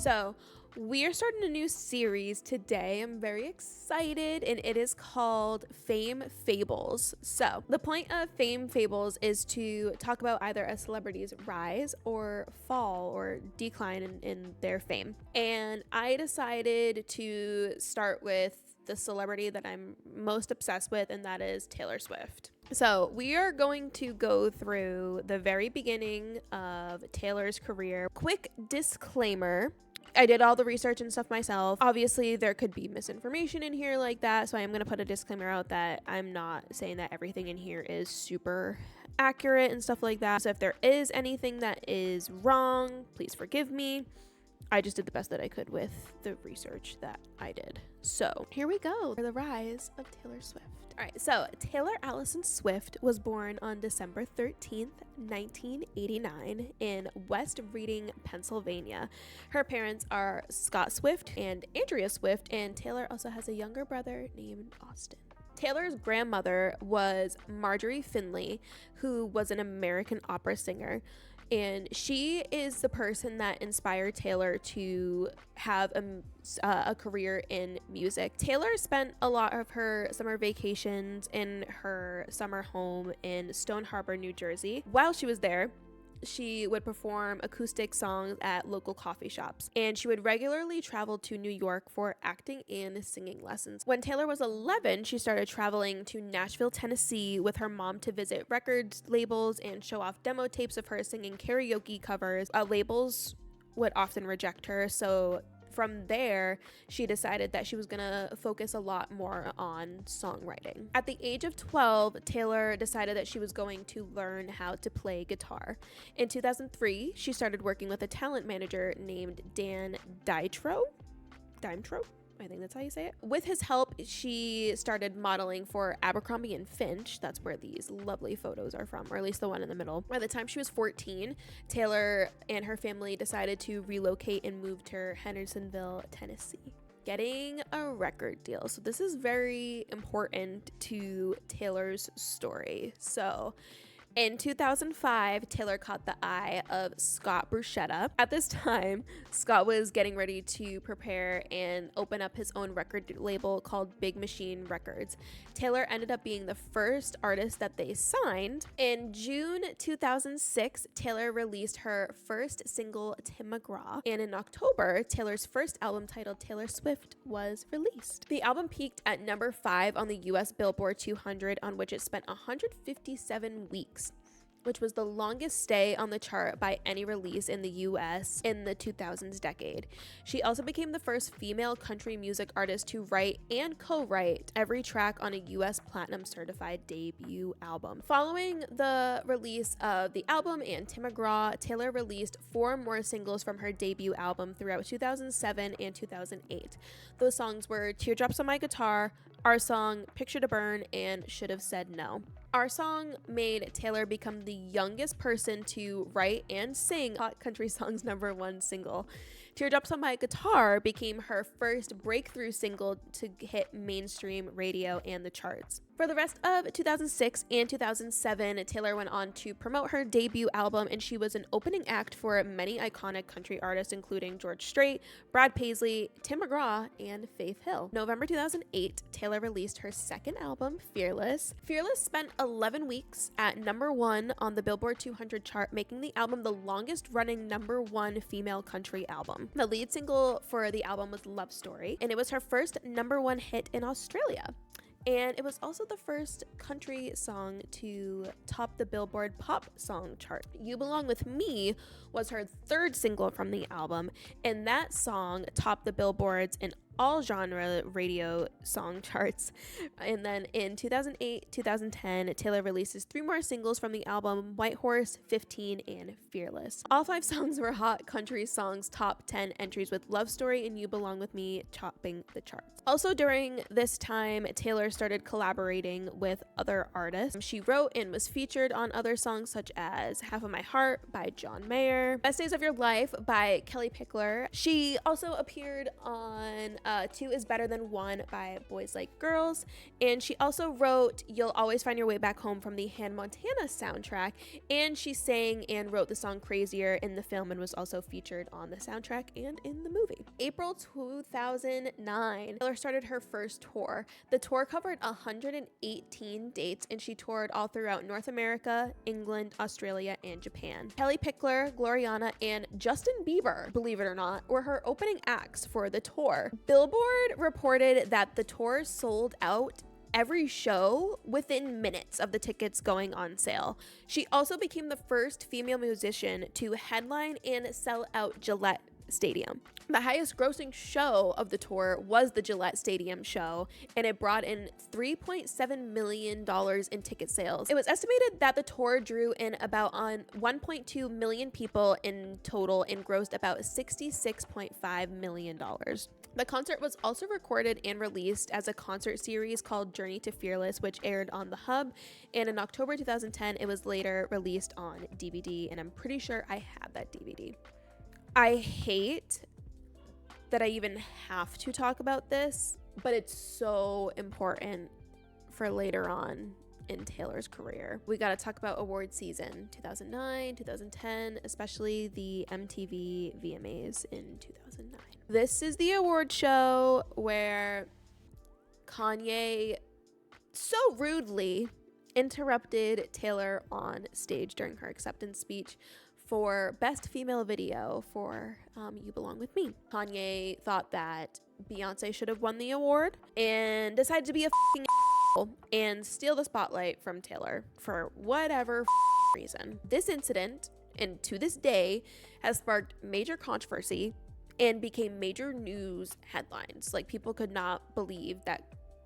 So we are starting a new series today. I'm very excited, and it is called Fame Fables. So the point of Fame Fables is to talk about either a celebrity's rise or fall or decline in their fame. And I decided to start with the celebrity that I'm most obsessed with, and that is Taylor Swift. So we are going to go through the very beginning of Taylor's career. Quick disclaimer. I did all the research and stuff myself. Obviously, there could be misinformation in here like that, so I am going to put a disclaimer out that I'm not saying that everything in here is super accurate and stuff like that. So if there is anything that is wrong, please forgive me. I just did the best that I could with the research that I did. So here we go for the rise of Taylor Swift. All right, so Taylor Allison Swift was born on December 13th, 1989 in West Reading, Pennsylvania. Her parents are Scott Swift and Andrea Swift, and Taylor also has a younger brother named Austin. Taylor's grandmother was Marjorie Finley, who was an American opera singer. And she is the person that inspired Taylor to have a career in music. Taylor spent a lot of her summer vacations in her summer home in Stone Harbor, New Jersey. While she was there, she would perform acoustic songs at local coffee shops, and she would regularly travel to New York for acting and singing lessons. When Taylor was 11, she started traveling to Nashville, Tennessee with her mom to visit record labels and show off demo tapes of her singing karaoke covers. Labels would often reject her, so from there, she decided that she was going to focus a lot more on songwriting. At the age of 12, Taylor decided that she was going to learn how to play guitar. In 2003, she started working with a talent manager named Dan Dytro. I think that's how you say it. With his help, she started modeling for Abercrombie and Finch. That's where these lovely photos are from, or at least the one in the middle. By the time she was 14, Taylor and her family decided to relocate and move to Hendersonville, Tennessee, getting a record deal. So this is very important to Taylor's story. So in 2005, Taylor caught the eye of Scott Bruschetta. At this time, Scott was getting ready to prepare and open up his own record label called Big Machine Records. Taylor ended up being the first artist that they signed. In June 2006, Taylor released her first single, Tim McGraw. And in October, Taylor's first album titled Taylor Swift was released. The album peaked at number 5 on the US Billboard 200, on which it spent 157 weeks. Which was the longest stay on the chart by any release in the US in the 2000s decade. She also became the first female country music artist to write and co-write every track on a US Platinum certified debut album. Following the release of the album and Tim McGraw, Taylor released 4 more singles from her debut album throughout 2007 and 2008. Those songs were Teardrops on My Guitar, Our Song, Picture to Burn, and Should Have Said No. Our Song made Taylor become the youngest person to write and sing Hot Country Song's #1 single. Teardrops on My Guitar became her first breakthrough single to hit mainstream radio and the charts. For the rest of 2006 and 2007, Taylor went on to promote her debut album, and she was an opening act for many iconic country artists, including George Strait, Brad Paisley, Tim McGraw, and Faith Hill. November 2008, Taylor released her second album, Fearless. Fearless spent 11 weeks at #1 on the Billboard 200 chart, making the album the longest-running #1 female country album. The lead single for the album was Love Story, and it was her first #1 hit in Australia. And it was also the first country song to top the Billboard pop song chart. You Belong With Me was her third single from the album, and that song topped the Billboards in all genre radio song charts. And then in 2008, 2010, Taylor releases 3 more singles from the album, White Horse, 15, and Fearless. All 5 songs were hot country songs top 10 entries, with Love Story and You Belong With Me topping the charts. Also during this time, Taylor started collaborating with other artists. She wrote and was featured on other songs such as Half of My Heart by John Mayer, Best Days of Your Life by Kelly Pickler. She also appeared on Two is Better Than One by Boys Like Girls. And she also wrote You'll Always Find Your Way Back Home from the Hannah Montana soundtrack. And she sang and wrote the song Crazier in the film and was also featured on the soundtrack and in the movie. April 2009, Taylor started her first tour. The tour covered 118 dates, and she toured all throughout North America, England, Australia, and Japan. Kelly Pickler, Gloriana, and Justin Bieber, believe it or not, were her opening acts for the tour. Billboard reported that the tour sold out every show within minutes of the tickets going on sale. She also became the first female musician to headline and sell out Gillette Stadium. The highest grossing show of the tour was the Gillette Stadium show, and it brought in $3.7 million in ticket sales. It was estimated that the tour drew in about 1.2 million people in total and grossed about $66.5 million. The concert was also recorded and released as a concert series called Journey to Fearless, which aired on The Hub, and in October 2010, it was later released on DVD, and I'm pretty sure I have that DVD. I hate that I even have to talk about this, but it's so important for later on in Taylor's career. We got to talk about award season 2009, 2010, especially the MTV VMAs in 2009. This is the award show where Kanye so rudely interrupted Taylor on stage during her acceptance speech for Best Female Video for You Belong With Me. Kanye thought that Beyonce should have won the award and decided to be a f***ing and steal the spotlight from Taylor for whatever reason. This incident, and to this day, has sparked major controversy and became major news headlines. Like, people could not believe that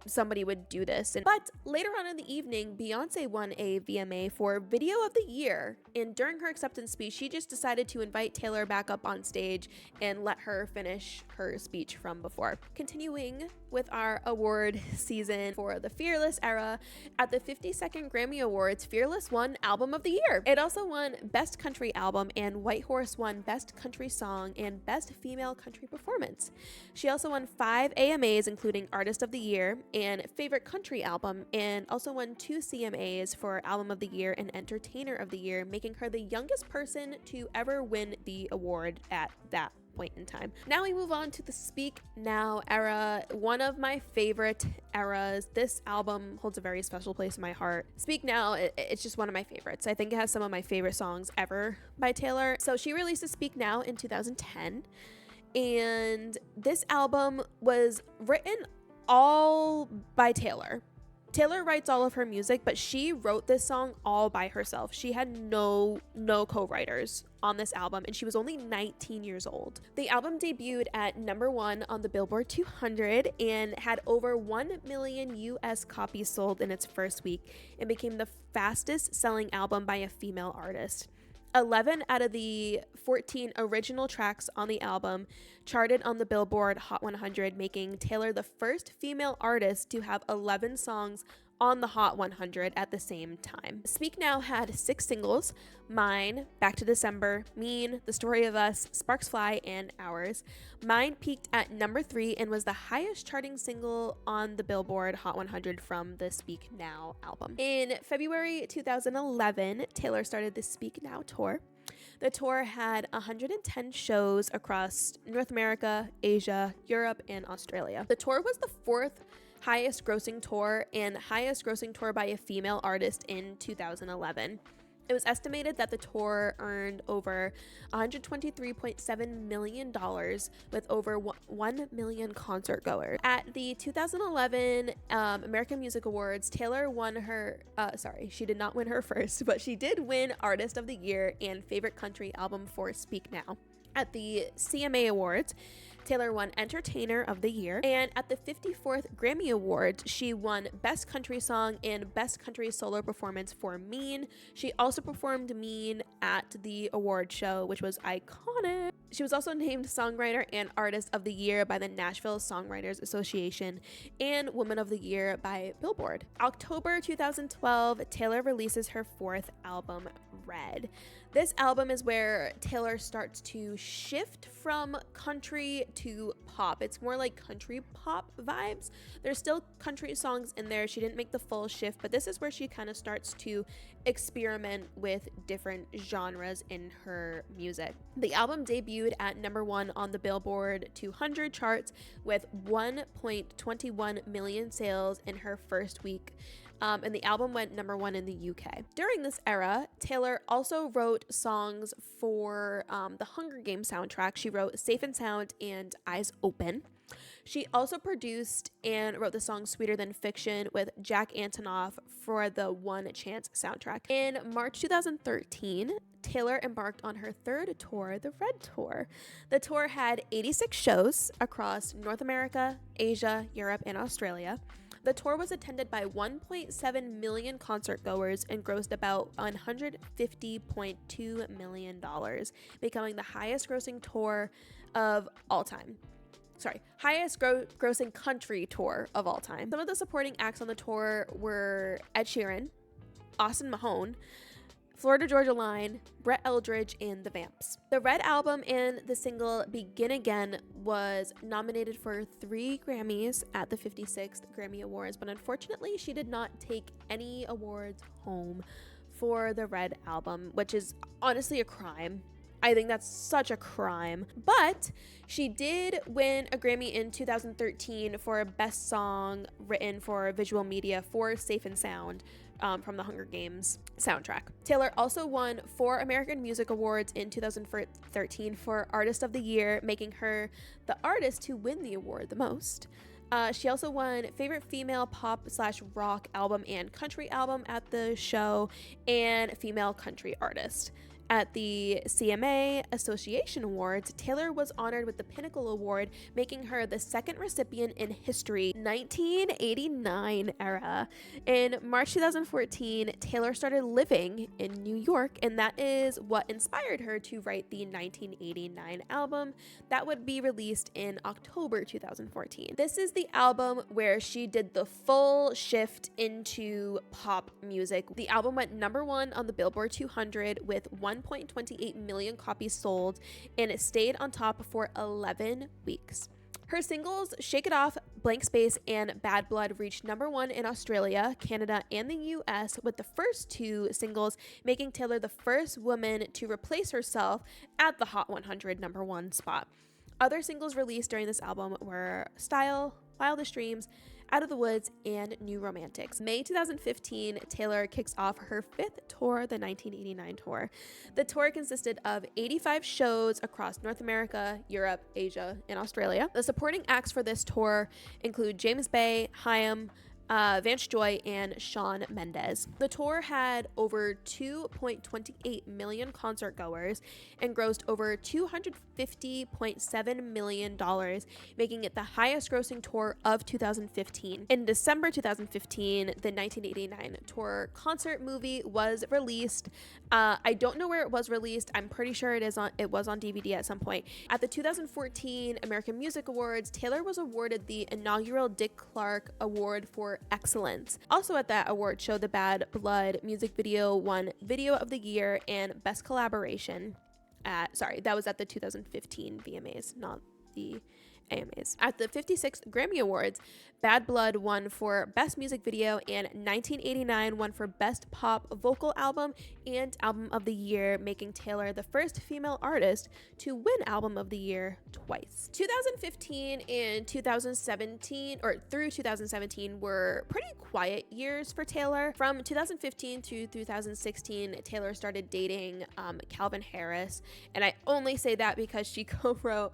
somebody would do this. But later on in the evening, Beyonce won a VMA for Video of the Year, and during her acceptance speech, she just decided to invite Taylor back up on stage and let her finish her speech from before. Continuing with our award season for the Fearless era, at the 52nd Grammy Awards, Fearless won Album of the Year. It also won Best Country Album, and White Horse won Best Country Song and Best Female Country Performance. She also won 5 AMAs, including Artist of the Year and Favorite Country Album, and also won 2 CMAs for Album of the Year and Entertainer of the Year, making her the youngest person to ever win the award at that point in time. Now we move on to the Speak Now era, one of my favorite eras. This album holds a very special place in my heart. Speak Now, it's just one of my favorites. I think it has some of my favorite songs ever by Taylor. So she released Speak Now in 2010, and this album was written all by Taylor. Taylor writes all of her music, but she wrote this song all by herself. She had no co-writers on this album, and she was only 19 years old. The album debuted at #1 on the Billboard 200 and had over 1 million US copies sold in its first week and became the fastest selling album by a female artist. 11 out of the 14 original tracks on the album charted on the Billboard Hot 100, making Taylor the first female artist to have 11 songs on the Hot 100 at the same time. Speak Now had 6 singles: Mine, Back to December, Mean, The Story of Us, Sparks Fly, and Ours. Mine peaked at #3 and was the highest charting single on the Billboard Hot 100 from the Speak Now album. In February 2011, Taylor started the Speak Now tour. The tour had 110 shows across North America, Asia, Europe, and Australia. The tour was the 4th highest grossing tour and highest grossing tour by a female artist in 2011. It was estimated that the tour earned over $123.7 million with over 1 million concert goers. At the 2011 American Music Awards, Taylor won her, she did not win her first, but she did win Artist of the Year and Favorite Country Album for Speak Now. At the CMA Awards, Taylor won Entertainer of the Year, and at the 54th Grammy Awards, she won Best Country Song and Best Country Solo Performance for Mean. She also performed Mean at the award show, which was iconic. She was also named Songwriter and Artist of the Year by the Nashville Songwriters Association and Woman of the Year by Billboard. October 2012, Taylor releases her 4th album, Red. This album is where Taylor starts to shift from country to pop. It's more like country pop vibes. There's still country songs in there. She didn't make the full shift, but this is where she kind of starts to experiment with different genres in her music. The album debuted at #1 on the Billboard 200 charts with 1.21 million sales in her first week. And the album went #1 in the UK. During this era, Taylor also wrote songs for the Hunger Games soundtrack. She wrote Safe and Sound and Eyes Open. She also produced and wrote the song Sweeter Than Fiction with Jack Antonoff for the One Chance soundtrack. In March 2013, Taylor embarked on her third tour, the Red Tour. The tour had 86 shows across North America, Asia, Europe, and Australia. The tour was attended by 1.7 million concert goers and grossed about $150.2 million, becoming the highest grossing tour of all time. Highest grossing country tour of all time. Some of the supporting acts on the tour were Ed Sheeran, Austin Mahone, Florida Georgia Line, Brett Eldridge, and the Vamps. The Red Album and the single Begin Again was nominated for 3 Grammys at the 56th Grammy Awards, but unfortunately she did not take any awards home for the Red Album, which is honestly a crime. I think that's such a crime. But she did win a Grammy in 2013 for Best Song Written for Visual Media for Safe and Sound from the Hunger Games soundtrack. Taylor also won 4 American Music Awards in 2013 for Artist of the Year, making her the artist to win the award the most. She also won Favorite Female Pop/Rock Album and Country Album at the show and Female Country Artist. At the CMA Association Awards, Taylor was honored with the Pinnacle Award, making her the second recipient in history. 1989 era. In March 2014, Taylor started living in New York, and that is what inspired her to write the 1989 album that would be released in October 2014. This is the album where she did the full shift into pop music. The album went #1 on the Billboard 200 with 1.28 million copies sold, and it stayed on top for 11 weeks. Her singles Shake It Off, Blank Space, and Bad Blood reached #1 in Australia, Canada, and the US, with the first 2 singles making Taylor the first woman to replace herself at the Hot 100 #1 spot. Other singles released during this album were Style, Wildest Dreams, Out of the Woods, and New Romantics. May 2015, Taylor kicks off her 5th tour, the 1989 tour. The tour consisted of 85 shows across North America, Europe, Asia, and Australia. The supporting acts for this tour include James Bay, Haim, Vance Joy, and Shawn Mendes. The tour had over 2.28 million concert goers and grossed over $250.7 million, making it the highest grossing tour of 2015. In December 2015, the 1989 tour concert movie was released. I don't know where it was released. I'm pretty sure it was on DVD at some point. At the 2014 American Music Awards, Taylor was awarded the inaugural Dick Clark Award for Excellence. Also at that award show, the Bad Blood music video won Video of the Year and Best Collaboration that was at the 2015 VMAs, not the AMAs. At the 56th Grammy Awards, Bad Blood won for Best Music Video, and 1989 won for Best Pop Vocal Album and Album of the Year, making Taylor the first female artist to win Album of the Year twice. 2015 and 2017, or through 2017, were pretty quiet years for Taylor. From 2015 to 2016, Taylor started dating Calvin Harris, and I only say that because she co-wrote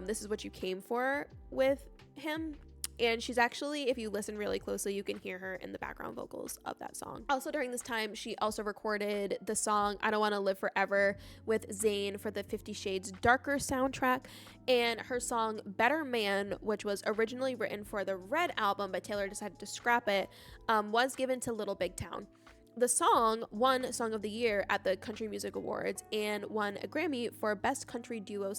This Is What You Came For with him. And she's actually, if you listen really closely, you can hear her in the background vocals of that song. Also during this time, she also recorded the song I Don't Want to Live Forever with Zayn for the 50 Shades Darker soundtrack, and her song Better Man, which was originally written for the Red album, but Taylor decided to scrap it, was given to Little Big Town. The song won Song of the Year at the Country Music Awards and won a Grammy for Best Country Duo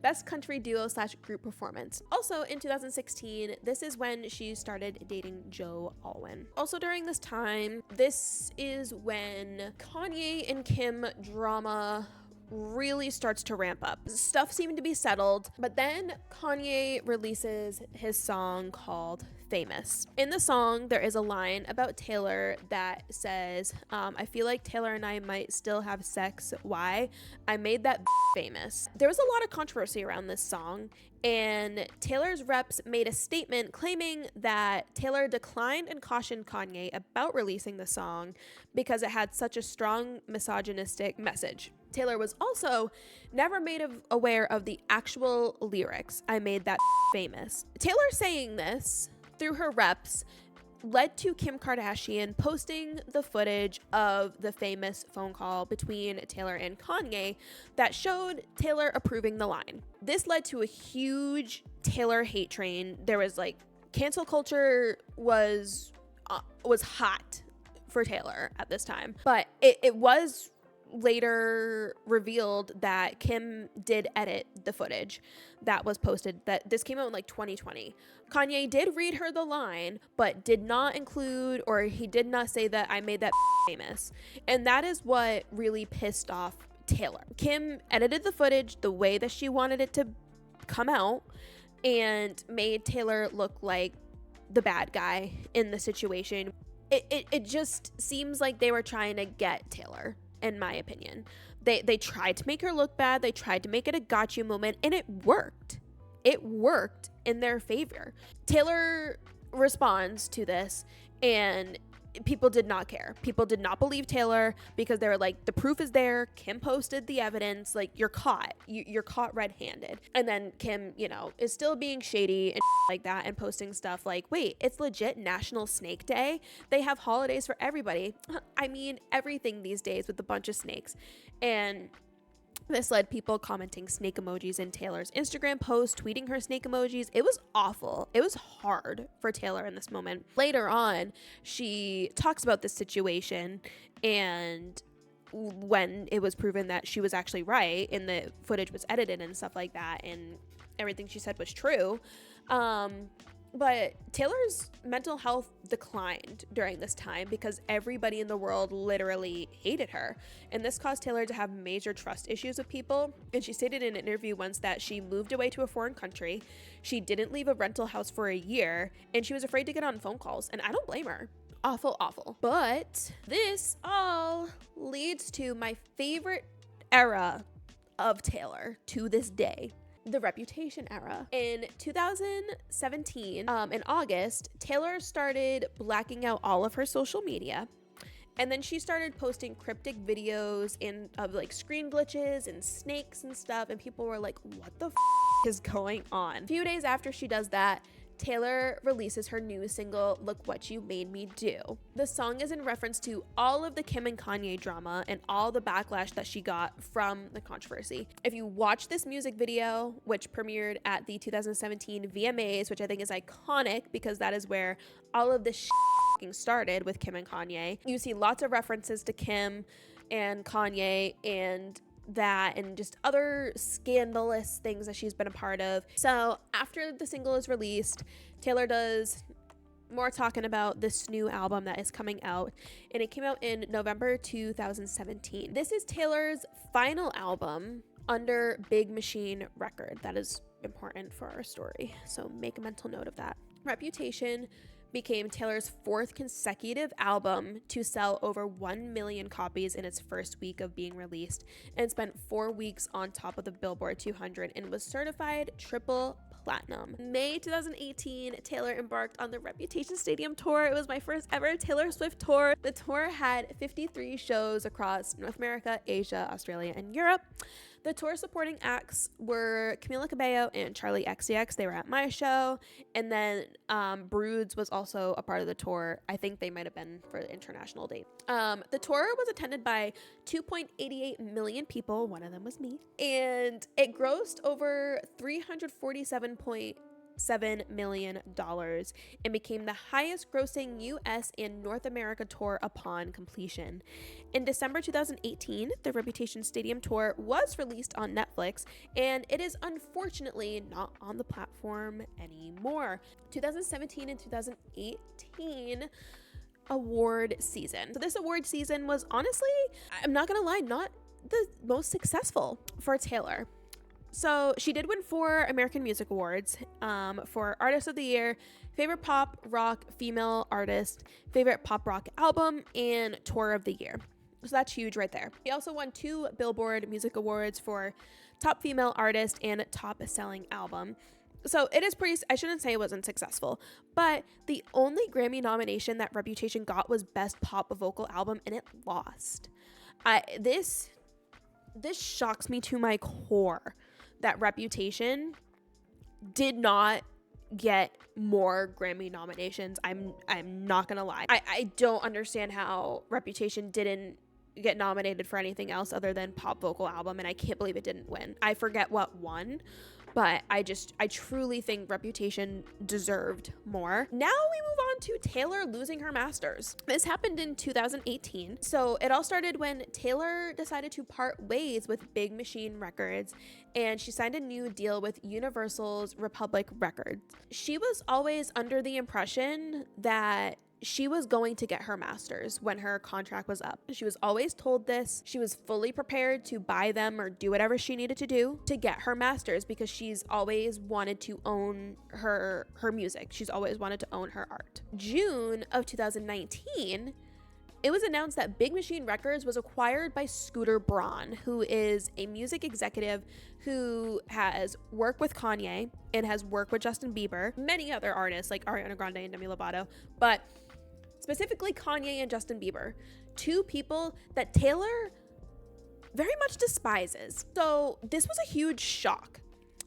Best Country Duo / Group Performance. Also in 2016, this is when she started dating Joe Alwyn. Also during this time, this is when Kanye and Kim drama really starts to ramp up. Stuff seemed to be settled, but then Kanye releases his song called Famous. In the song, there is a line about Taylor that says, I feel like Taylor and I might still have sex. Why? I made that famous. There was a lot of controversy around this song, and Taylor's reps made a statement claiming that Taylor declined and cautioned Kanye about releasing the song because it had such a strong misogynistic message. Taylor was also never made aware of the actual lyrics, I made that famous. Taylor saying this through her reps led to Kim Kardashian posting the footage of the famous phone call between Taylor and Kanye that showed Taylor approving the line. This led to a huge Taylor hate train. There was like cancel culture was hot for Taylor at this time, but it was later revealed that Kim did edit the footage that was posted. That this came out in like 2020. Kanye did read her the line, but did not include, or he did not say that I made that famous. And that is what really pissed off Taylor. Kim edited the footage the way that she wanted it to come out and made Taylor look like the bad guy in the situation. It just seems like they were trying to get Taylor, in my opinion. They tried to make her look bad. They tried to make it a gotcha moment, and it worked. It worked in their favor. Taylor responds to this, and people did not care. People did not believe Taylor because they were like, the proof is there. Kim posted the evidence. Like, you're caught. You're caught red-handed. And then Kim, is still being shady and like that and posting stuff like, wait, it's legit National Snake Day. They have holidays for everybody. I mean, everything these days with a bunch of snakes. And this led people commenting snake emojis in Taylor's Instagram post, tweeting her snake emojis. It was awful. It was hard for Taylor in this moment. Later on, she talks about this situation, and when it was proven that she was actually right and the footage was edited and stuff like that and everything she said was true, but Taylor's mental health declined during this time because everybody in the world literally hated her. And this caused Taylor to have major trust issues with people. And she stated in an interview once that she moved away to a foreign country. She didn't leave a rental house for a year, and she was afraid to get on phone calls. And I don't blame her. Awful, awful. But this all leads to my favorite era of Taylor to this day. The Reputation era. In 2017, in August, Taylor started blacking out all of her social media. And then she started posting cryptic videos of like screen glitches and snakes and stuff. And people were like, what the is going on? A few days after she does that, Taylor releases her new single, Look What You Made Me Do. The song is in reference to all of the Kim and Kanye drama and all the backlash that she got from the controversy. If you watch this music video, which premiered at the 2017 VMAs, which I think is iconic because that is where all of this started with Kim and Kanye, you see lots of references to Kim and Kanye and that and just other scandalous things that she's been a part of. So after the single is released, Taylor does more talking about this new album that is coming out, and it came out in November 2017. This is Taylor's final album under Big Machine Record. That is important for our story, so make a mental note of that. Reputation became Taylor's fourth consecutive album to sell over 1 million copies in its first week of being released, and spent 4 weeks on top of the Billboard 200 and was certified triple platinum. May 2018, Taylor embarked on the Reputation Stadium tour. It was my first ever Taylor Swift tour. The tour had 53 shows across North America, Asia, Australia, and Europe. The tour supporting acts were Camila Cabello and Charlie XCX. They were at my show. And then Broods was also a part of the tour. I think they might have been for the international date. The tour was attended by 2.88 million people. One of them was me. And it grossed over $347.7 million and became the highest grossing US and North America tour upon completion. In December 2018, the Reputation Stadium tour was released on Netflix, and it is unfortunately not on the platform anymore. 2017 and 2018 award season. So this award season was honestly, I'm not gonna lie, not the most successful for Taylor. So she did win 4 American Music Awards for Artist of the Year, Favorite Pop Rock Female Artist, Favorite Pop Rock Album, and Tour of the Year. So that's huge right there. She also won 2 Billboard Music Awards for Top Female Artist and Top Selling Album. So it is pretty, I shouldn't say it wasn't successful, but the only Grammy nomination that Reputation got was Best Pop Vocal Album, and it lost. This shocks me to my core that Reputation did not get more Grammy nominations. I'm not gonna lie. I don't understand how Reputation didn't get nominated for anything else other than Pop Vocal Album, and I can't believe it didn't win. I forget what won, but I truly think Reputation deserved more. Now we move on to Taylor losing her masters. This happened in 2018. So it all started when Taylor decided to part ways with Big Machine Records, and she signed a new deal with Universal's Republic Records. She was always under the impression that she was going to get her masters when her contract was up. She was always told this. She was fully prepared to buy them or do whatever she needed to do to get her masters, because she's always wanted to own her music. She's always wanted to own her art. June of 2019, it was announced that Big Machine Records was acquired by Scooter Braun, who is a music executive who has worked with Kanye and has worked with Justin Bieber, many other artists like Ariana Grande and Demi Lovato, but specifically Kanye and Justin Bieber, 2 people that Taylor very much despises. So this was a huge shock.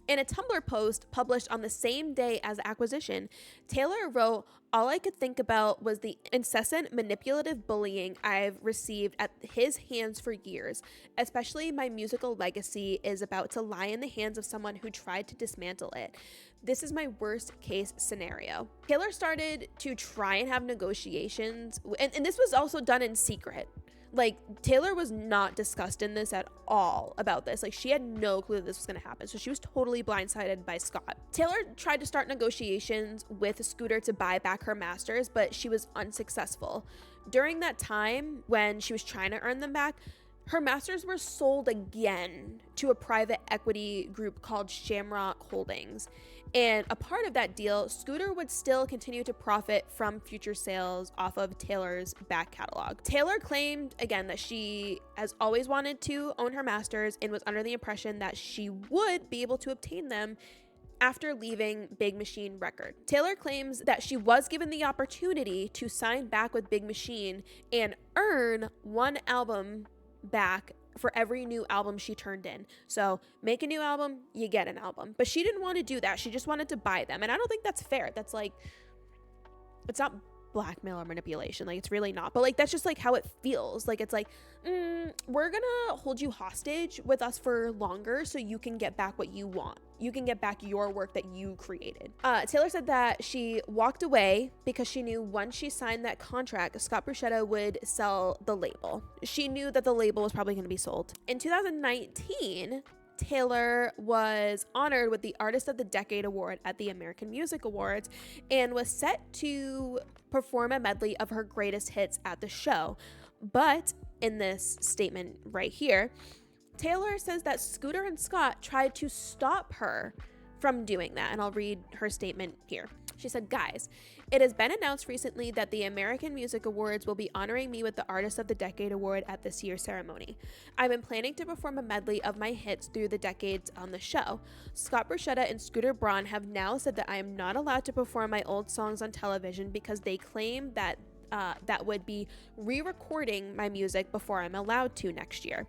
In a Tumblr post published on the same day as the acquisition, Taylor wrote, "All I could think about was the incessant manipulative bullying I've received at his hands for years. Especially my musical legacy is about to lie in the hands of someone who tried to dismantle it. This is my worst case scenario." Taylor started to try and have negotiations, and this was also done in secret. Like, Taylor was not discussed in this at all about this. Like, she had no clue that this was going to happen. So she was totally blindsided by Scott. Taylor tried to start negotiations with Scooter to buy back her masters, but she was unsuccessful. During that time, when she was trying to earn them back, her masters were sold again to a private equity group called Shamrock Holdings. And a part of that deal, Scooter would still continue to profit from future sales off of Taylor's back catalog. Taylor claimed, again, that she has always wanted to own her masters and was under the impression that she would be able to obtain them after leaving Big Machine Record. Taylor claims that she was given the opportunity to sign back with Big Machine and earn 1 album back for every new album she turned in. So make a new album, you get an album. But she didn't want to do that. She just wanted to buy them. And I don't think that's fair. That's like, it's not blackmail or manipulation. Like, it's really not. But like, that's just like how it feels. Like, it's like, we're gonna hold you hostage with us for longer so you can get back what you want. You can get back your work that you created. Taylor said that she walked away because she knew once she signed that contract, Scott Bruschetta would sell the label. She knew that the label was probably going to be sold. In 2019, Taylor was honored with the Artist of the Decade Award at the American Music Awards and was set to perform a medley of her greatest hits at the show. But in this statement right here, Taylor says that Scooter and Scott tried to stop her from doing that. And I'll read her statement here. She said, "Guys, it has been announced recently that the American Music Awards will be honoring me with the Artist of the Decade Award at this year's ceremony. I've been planning to perform a medley of my hits through the decades on the show. Scott Bruschetta and Scooter Braun have now said that I am not allowed to perform my old songs on television because they claim that that would be re-recording my music before I'm allowed to next year.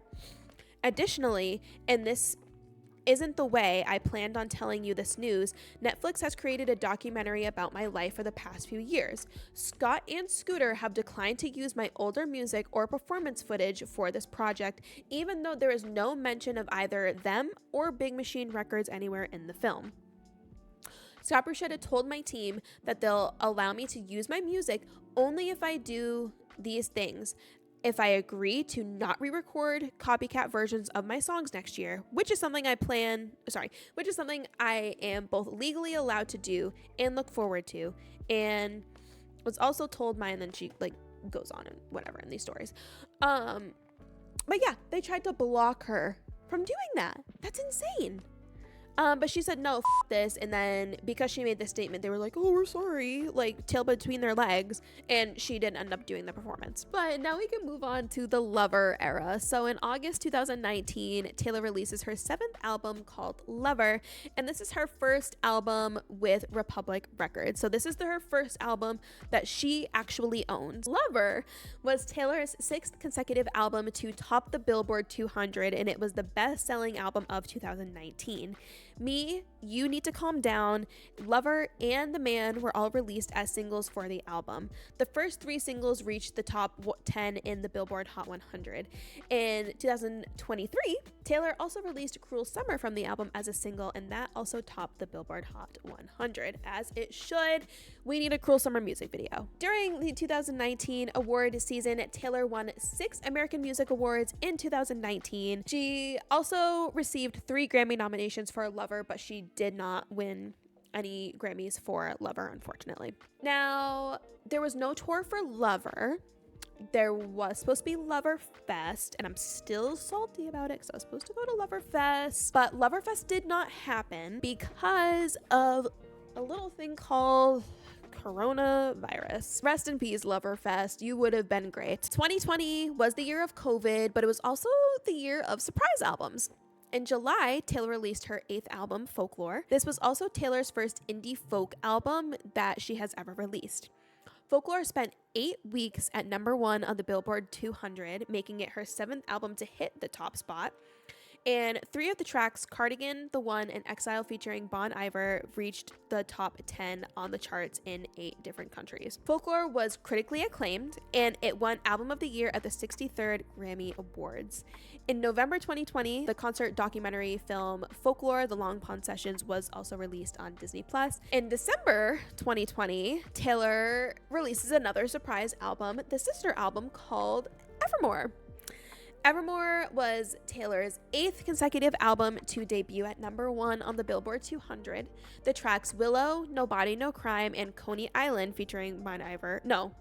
Additionally, and this isn't the way I planned on telling you this news, Netflix has created a documentary about my life for the past few years. Scott and Scooter have declined to use my older music or performance footage for this project, even though there is no mention of either them or Big Machine Records anywhere in the film. Scott Bruschetta told my team that they'll allow me to use my music only if I do these things. If I agree to not re-record copycat versions of my songs next year, which is something I am both legally allowed to do and look forward to, and was also told and then she like goes on and whatever in these stories. But yeah, they tried to block her from doing that. That's insane. But she said, no, this. And then because she made this statement, they were like, oh, we're sorry, like tail between their legs. And she didn't end up doing the performance. But now we can move on to the Lover era. So in August 2019, Taylor releases her 7th album called Lover. And this is her first album with Republic Records. So this is her first album that she actually owns. Lover was Taylor's 6th consecutive album to top the Billboard 200. And it was the best-selling album of 2019. Me, You Need to Calm Down, Lover, and The Man were all released as singles for the album. The first 3 singles reached the top 10 in the Billboard Hot 100. In 2023, Taylor also released Cruel Summer from the album as a single, and that also topped the Billboard Hot 100, as it should. We need a Cruel Summer music video. During the 2019 award season, Taylor won 6 American Music Awards in 2019. She also received 3 Grammy nominations for Lover, but she did not win any Grammys for Lover, unfortunately. Now, there was no tour for Lover. There was supposed to be Lover Fest, and I'm still salty about it because I was supposed to go to Lover Fest, but Lover Fest did not happen because of a little thing called coronavirus. Rest in peace, Loverfest. You would have been great. 2020 was the year of COVID, but it was also the year of surprise albums. In July, Taylor released her 8th album, Folklore. This was also Taylor's first indie folk album that she has ever released. Folklore spent 8 weeks at #1 on the Billboard 200, making it her 7th album to hit the top spot. And 3 of the tracks, Cardigan, The One, and Exile featuring Bon Iver, reached the top 10 on the charts in 8 different countries. Folklore was critically acclaimed, and it won Album of the Year at the 63rd Grammy Awards. In November 2020, the concert documentary film Folklore, The Long Pond Sessions was also released on Disney+. In December 2020, Taylor releases another surprise album, the sister album called Evermore. Evermore was Taylor's 8th consecutive album to debut at #1 on the Billboard 200. The tracks Willow, No Body, No Crime, and Coney Island featuring Bon Iver. No,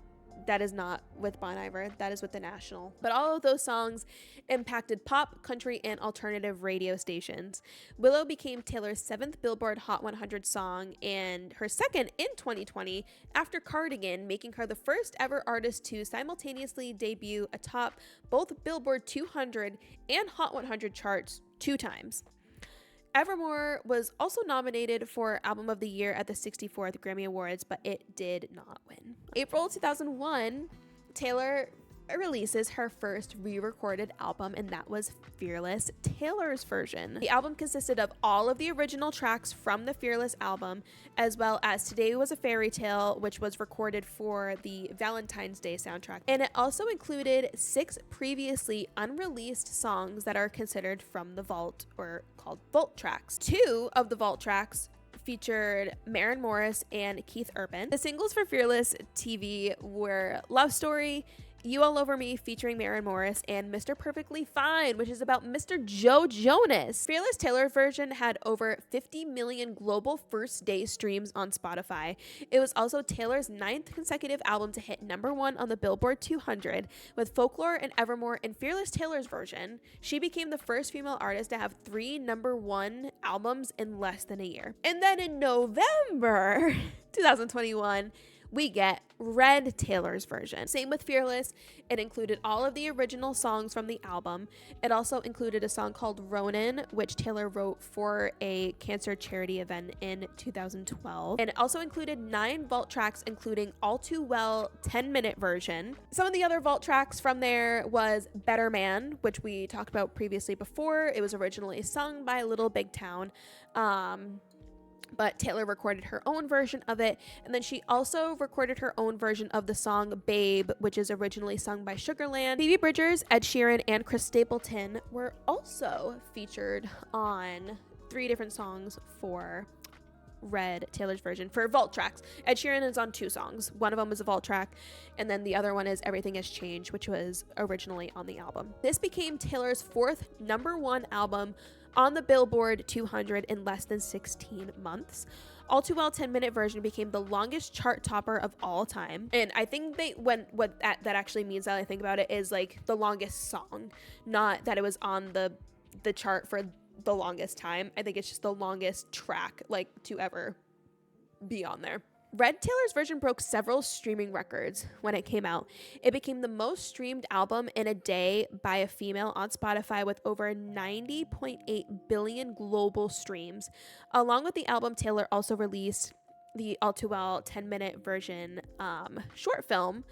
that is not with Bon Iver. That is with The National. But all of those songs impacted pop, country, and alternative radio stations. Willow became Taylor's 7th Billboard Hot 100 song and her 2nd in 2020 after Cardigan, making her the first ever artist to simultaneously debut atop both Billboard 200 and Hot 100 charts 2 times. Evermore was also nominated for Album of the Year at the 64th Grammy Awards, but it did not win. April 2001, Taylor releases her first re-recorded album, and that was Fearless, Taylor's version. The album consisted of all of the original tracks from the Fearless album, as well as Today Was a Fairy Tale, which was recorded for the Valentine's Day soundtrack. And it also included 6 previously unreleased songs that are considered from the vault, or called vault tracks. 2 of the vault tracks featured Maren Morris and Keith Urban. The singles for Fearless TV were Love Story, You All Over Me featuring Maren Morris, and Mr. Perfectly Fine, which is about Mr. Joe Jonas. Fearless Taylor version had over 50 million global first day streams on Spotify. It was also Taylor's 9th consecutive album to hit #1 on the Billboard 200. With Folklore and Evermore in Fearless Taylor's version, she became the first female artist to have 3 #1 albums in less than a year. And then in November 2021, we get Red Taylor's version. Same with Fearless. It included all of the original songs from the album. It also included a song called Ronin, which Taylor wrote for a cancer charity event in 2012. And it also included 9 vault tracks, including All Too Well 10-minute version. Some of the other vault tracks from there was Better Man, which we talked about previously before. It was originally sung by Little Big Town. But Taylor recorded her own version of it, and then she also recorded her own version of the song Babe, which is originally sung by Sugarland. Phoebe Bridgers, Ed Sheeran, and Chris Stapleton were also featured on 3 different songs for Red Taylor's version for vault tracks. Ed Sheeran is on 2 songs. One of them is a vault track, and then the other one is Everything Has Changed, which was originally on the album. This became Taylor's 4th #1 album on the Billboard 200 in less than 16 months. All Too Well 10-minute version became the longest chart topper of all time. And I think what that actually means, that I think about it, is like the longest song, not that it was on the chart for the longest time. I think it's just the longest track like to ever be on there. Red Taylor's version broke several streaming records when it came out. It became the most streamed album in a day by a female on Spotify, with over 90.8 billion global streams. Along with the album, Taylor also released the All Too Well 10-minute version short film,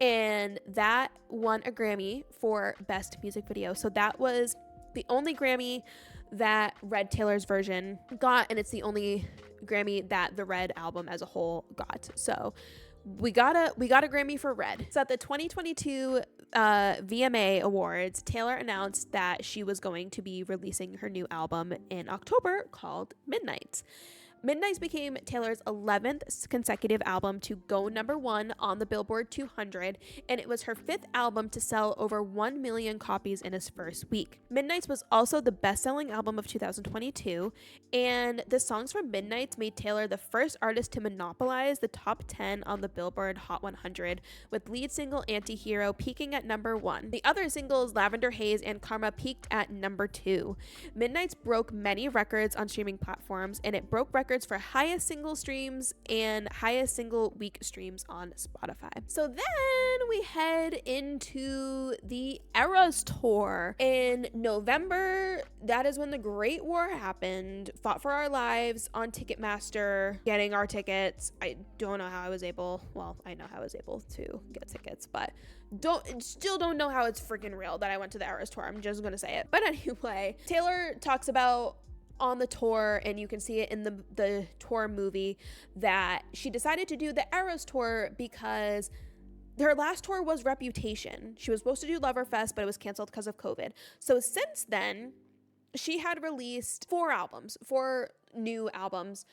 and that won a Grammy for Best Music Video. So that was the only Grammy that Red Taylor's version got, and it's the only Grammy that the Red album as a whole got. So we got a Grammy for Red. So at the 2022 VMA Awards, Taylor announced that she was going to be releasing her new album in October called Midnights. Midnights became Taylor's 11th consecutive album to go #1 on the Billboard 200, and it was her 5th album to sell over 1 million copies in its first week. Midnights was also the best-selling album of 2022, and the songs from Midnights made Taylor the first artist to monopolize the top 10 on the Billboard Hot 100, with lead single Antihero peaking at #1. The other singles, Lavender Haze and Karma, peaked at #2. Midnights broke many records on streaming platforms, and it broke records for highest single streams and highest single week streams on Spotify. So then we head into the Eras Tour. In November, that is when the Great War happened. Fought for our lives on Ticketmaster, getting our tickets. I don't know how I was able, well, I know how I was able to get tickets, but still don't know how it's freaking real that I went to the Eras Tour. I'm just gonna say it. But anyway, Taylor talks about on the tour, and you can see it in the tour movie, that she decided to do the Eras Tour because her last tour was Reputation. She was supposed to do Loverfest, but it was canceled because of COVID. So since then, she had released 4 new albums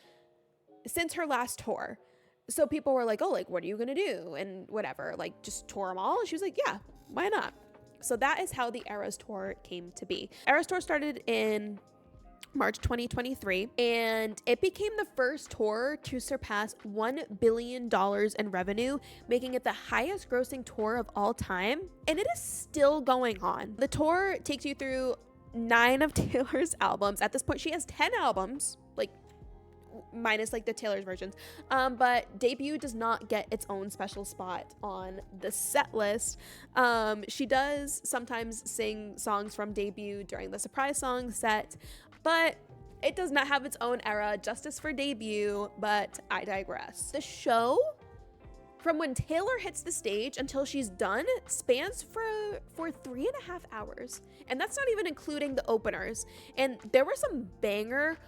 since her last tour. So people were like, oh, like, what are you gonna do? And whatever, like, just tour them all? And she was like, yeah, why not? So that is how the Eras Tour came to be. Eras Tour started in March 2023, and it became the first tour to surpass $1 billion in revenue, making it the highest grossing tour of all time, and it is still going on. The tour takes you through 9 of Taylor's albums. At this point, she has 10 albums, like minus like the Taylor's versions, but Debut does not get its own special spot on the set list. She does sometimes sing songs from Debut during the surprise song set, but it does not have its own era. Justice for Debut, but I digress. The show, from when Taylor hits the stage until she's done, spans for 3.5 hours. And that's not even including the openers. And there were some banger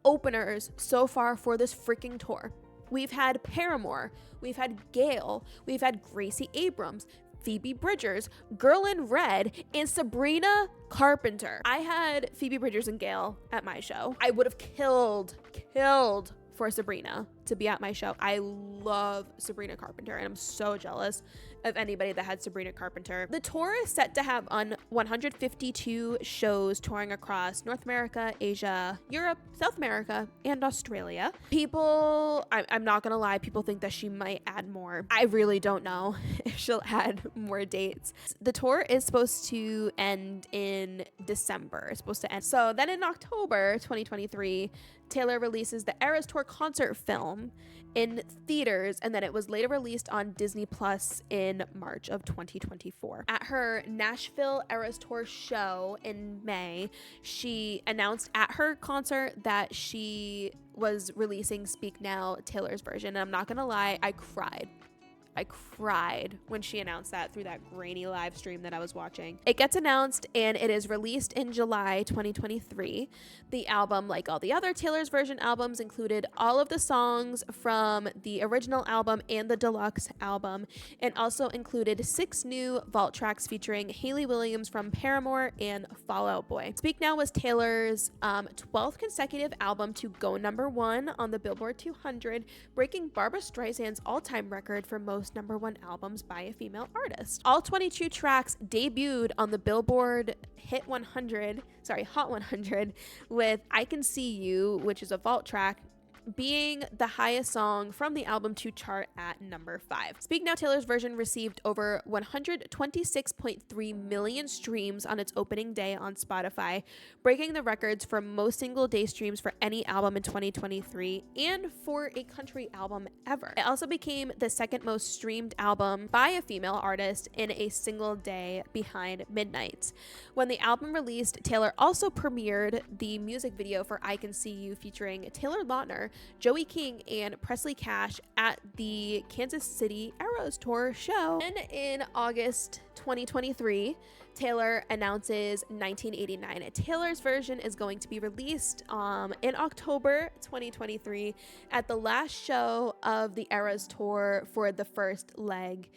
openers so far for this freaking tour. We've had Paramore, we've had Gayle, we've had Gracie Abrams, Phoebe Bridgers, Girl in Red, and Sabrina Carpenter. I had Phoebe Bridgers and Gayle at my show. I would have killed for Sabrina to be at my show. I love Sabrina Carpenter, and I'm so jealous of anybody that had Sabrina Carpenter. The tour is set to have 152 shows touring across North America, Asia, Europe, South America, and Australia. People, I'm not gonna lie, people think that she might add more. I really don't know if she'll add more dates. The tour is supposed to end in December. It's supposed to end. So then in October 2023, Taylor releases the Eras Tour concert film in theaters, and then it was later released on Disney Plus in March of 2024. At her Nashville Eras Tour show in May, she announced at her concert that she was releasing Speak Now, Taylor's version. And I'm not gonna lie, I cried when she announced that through that grainy live stream that I was watching. It gets announced and it is released in July 2023. The album, like all the other Taylor's version albums, included all of the songs from the original album and the deluxe album, and also included 6 new vault tracks featuring Hayley Williams from Paramore and Fall Out Boy. Speak Now was Taylor's 12th consecutive album to go #1 on the Billboard 200, breaking Barbra Streisand's all-time record for most #1 albums by a female artist. All 22 tracks debuted on the Billboard Hot 100 with I Can See You, which is a vault track, being the highest song from the album to chart at number 5. Speak Now Taylor's version received over 126.3 million streams on its opening day on Spotify, breaking the records for most single day streams for any album in 2023 and for a country album ever. It also became the second most streamed album by a female artist in a single day, behind Midnights. When the album released, Taylor also premiered the music video for I Can See You featuring Taylor Lautner, Joey King, and Presley Cash at the Kansas City Eras Tour show. And in August 2023, Taylor announces 1989. Taylor's version is going to be released in October 2023 at the last show of the Eras Tour for the first leg.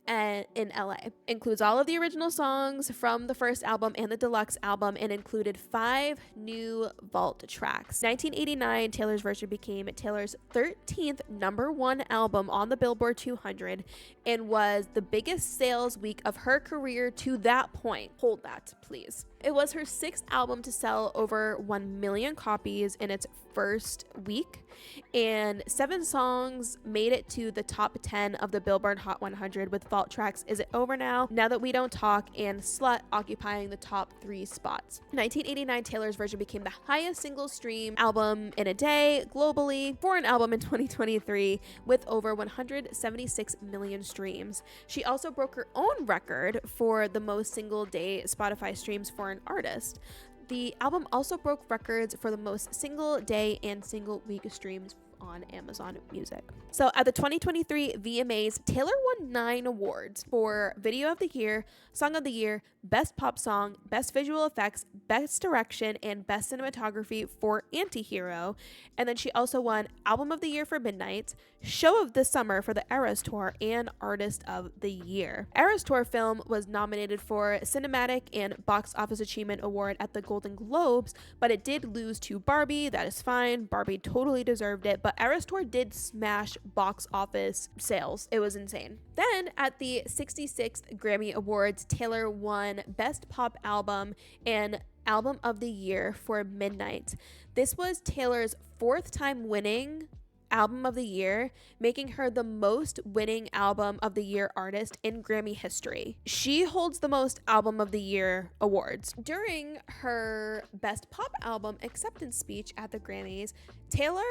And in LA. Includes all of the original songs from the first album and the deluxe album, and included 5 new vault tracks. 1989, Taylor's version became Taylor's 13th #1 album on the Billboard 200 and was the biggest sales week of her career to that point. Hold that, please. It was her 6th album to sell over 1 million copies in its first week, and 7 songs made it to the top 10 of the Billboard Hot 100, with vault tracks Is It Over Now, Now That We Don't Talk, and Slut occupying the top 3 spots. 1989, Taylor's version became the highest single stream album in a day globally for an album in 2023, with over 176 million streams. She also broke her own record for the most single day Spotify streams for an artist. The album also broke records for the most single day and single week streams on Amazon Music. So at the 2023 VMAs, Taylor won 9 awards for Video of the Year, Song of the Year, Best Pop Song, Best Visual Effects, Best Direction, and Best Cinematography for Antihero. And then she also won Album of the Year for Midnights, Show of the Summer for the Eras Tour, and Artist of the Year. Eras Tour film was nominated for Cinematic and Box Office Achievement Award at the Golden Globes, but it did lose to Barbie. That is fine. Barbie totally deserved it, but Eras Tour did smash box office sales. It was insane. Then at the 66th Grammy Awards, Taylor won Best Pop Album and Album of the Year for Midnight. This was Taylor's 4th time winning Album of the Year, making her the most winning Album of the Year artist in Grammy history. She holds the most Album of the Year awards. During her Best Pop Album acceptance speech at the Grammys, Taylor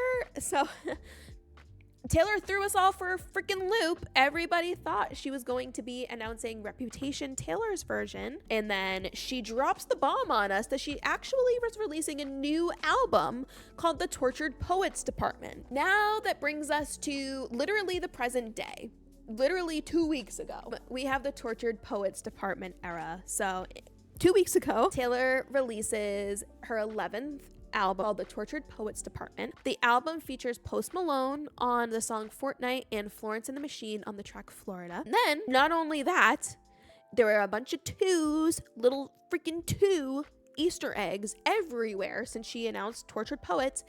threw us all for a freaking loop. Everybody thought she was going to be announcing Reputation, Taylor's version, and then she drops the bomb on us that she actually was releasing a new album called The Tortured Poets Department. Now that brings us to literally the present day. Literally 2 weeks ago, we have the Tortured Poets Department era. So 2 weeks ago, Taylor releases her 11th album called The Tortured Poets Department. The album features Post Malone on the song Fortnite and Florence and the Machine on the track Florida. And then, not only that, there were a bunch of little freaking 2 Easter eggs everywhere since she announced Tortured Poets.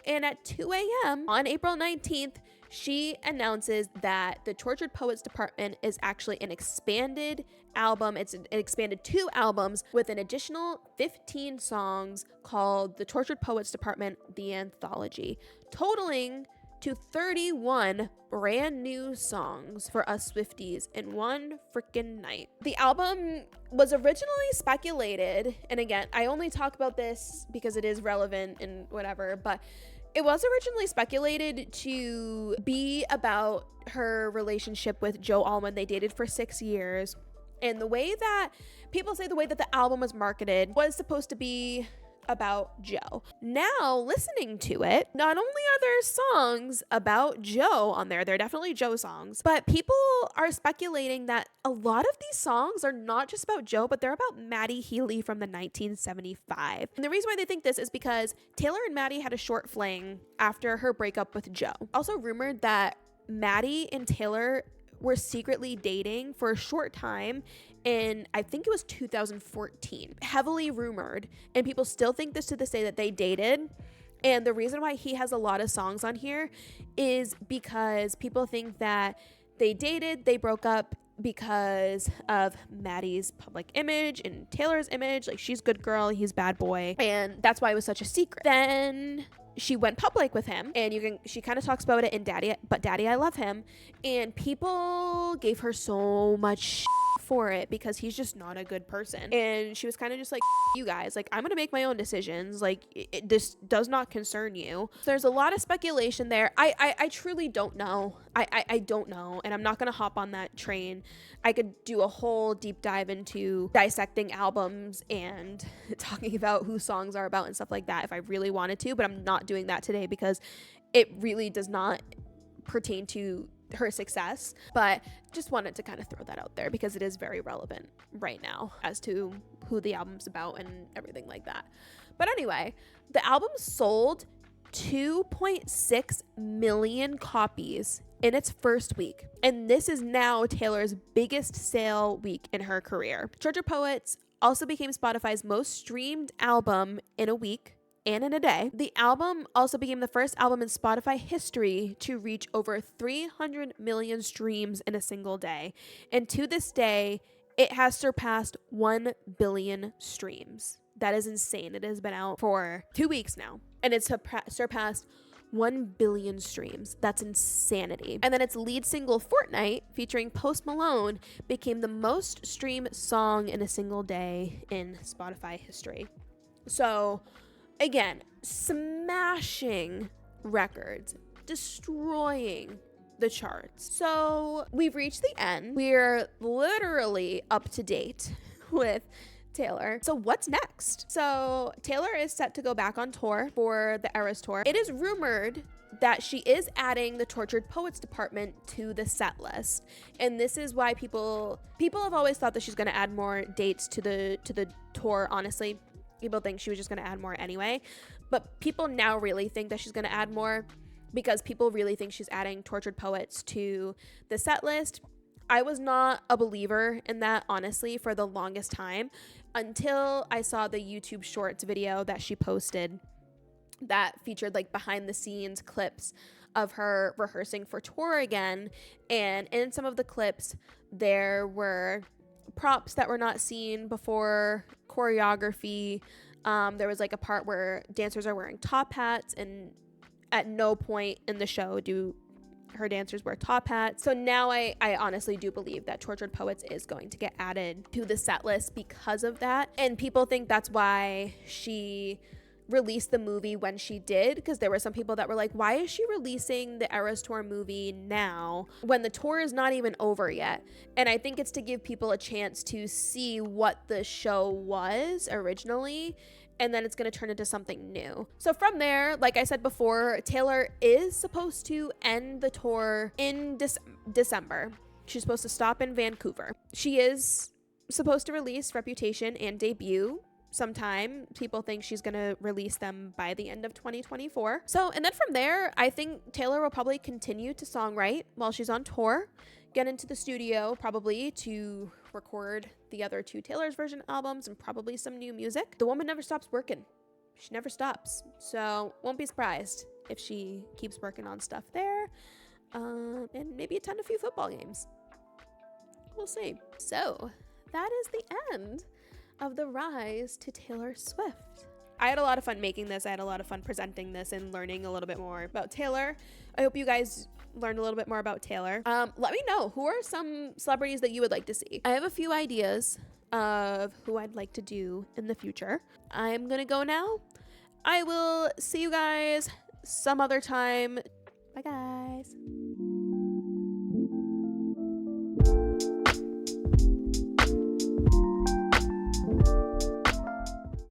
And at 2 a.m. on April 19th, she announces that the Tortured Poets Department is actually an expanded album. It's an expanded 2 albums with an additional 15 songs called The Tortured Poets Department, The Anthology, totaling to 31 brand new songs for us Swifties in one freaking night. The album was originally speculated, and again, I only talk about this because it is relevant and whatever, but it was originally speculated to be about her relationship with Joe Alwyn. They dated for 6 years. And the way that the album was marketed was supposed to be about Joe. Now, listening to it, not only are there songs about Joe on there, they're definitely Joe songs, but people are speculating that a lot of these songs are not just about Joe, but they're about Maddie Healy from the 1975. And the reason why they think this is because Taylor and Maddie had a short fling after her breakup with Joe. Also rumored that Maddie and Taylor were secretly dating for a short time in, I think it was 2014. Heavily rumored, and people still think this to this day that they dated. And the reason why he has a lot of songs on here is because people think that they dated, they broke up because of Maddie's public image and Taylor's image. Like, she's good girl, he's bad boy. And that's why it was such a secret. Then she went public with him, and she kind of talks about it in Daddy I Love Him, and people gave her so much shit for it because he's just not a good person. And she was kind of just like, you guys, like, I'm gonna make my own decisions, like this does not concern you. So there's a lot of speculation there. I truly don't know. I don't know, and I'm not gonna hop on that train. I could do a whole deep dive into dissecting albums and talking about who songs are about and stuff like that if I really wanted to, but I'm not doing that today because it really does not pertain to her success. But just wanted to kind of throw that out there because it is very relevant right now as to who the album's about and everything like that. But anyway, the album sold 2.6 million copies in its first week, and this is now Taylor's biggest sale week in her career. Tortured Poets also became Spotify's most streamed album in a week and in a day. The album also became the first album in Spotify history to reach over 300 million streams in a single day. And to this day, it has surpassed 1 billion streams. That is insane. It has been out for 2 weeks now, and it's surpassed 1 billion streams. That's insanity. And then its lead single, Fortnite, featuring Post Malone, became the most streamed song in a single day in Spotify history. So, again, smashing records, destroying the charts. So, we've reached the end. We're literally up to date with Taylor. So what's next? So Taylor is set to go back on tour for the Eras Tour. It is rumored that she is adding the Tortured Poets department to the set list. And this is why people have always thought that she's going to add more dates to the tour. Honestly, people think she was just going to add more anyway. But people now really think that she's going to add more because people really think she's adding Tortured Poets to the set list. I was not a believer in that, honestly, for the longest time until I saw the YouTube Shorts video that she posted that featured like behind the scenes clips of her rehearsing for tour again. And in some of the clips, there were props that were not seen before, choreography. There was like a part where dancers are wearing top hats, and at no point in the show do her dancers wear top hats. So now I honestly do believe that Tortured Poets is going to get added to the set list because of that. And people think that's why she released the movie when she did, because there were some people that were like, why is she releasing the Eras Tour movie now when the tour is not even over yet? And I think it's to give people a chance to see what the show was originally, and then it's going to turn into something new. So from there, like I said before, Taylor is supposed to end the tour in December. She's supposed to stop in Vancouver. She is supposed to release Reputation and Debut sometime. People think she's going to release them by the end of 2024. So, and then from there, I think Taylor will probably continue to songwrite while she's on tour, get into the studio probably to record the other two Taylor's version albums and probably some new music. The woman never stops working. She never stops. So won't be surprised if she keeps working on stuff there, and maybe attend a few football games. We'll see. So that is the end of the rise to Taylor Swift. I had a lot of fun making this. I had a lot of fun presenting this and learning a little bit more about Taylor. I hope you guys learned a little bit more about Taylor. Let me know, who are some celebrities that you would like to see? I have a few ideas of who I'd like to do in the future. I'm gonna go now. I will see you guys some other time. Bye guys.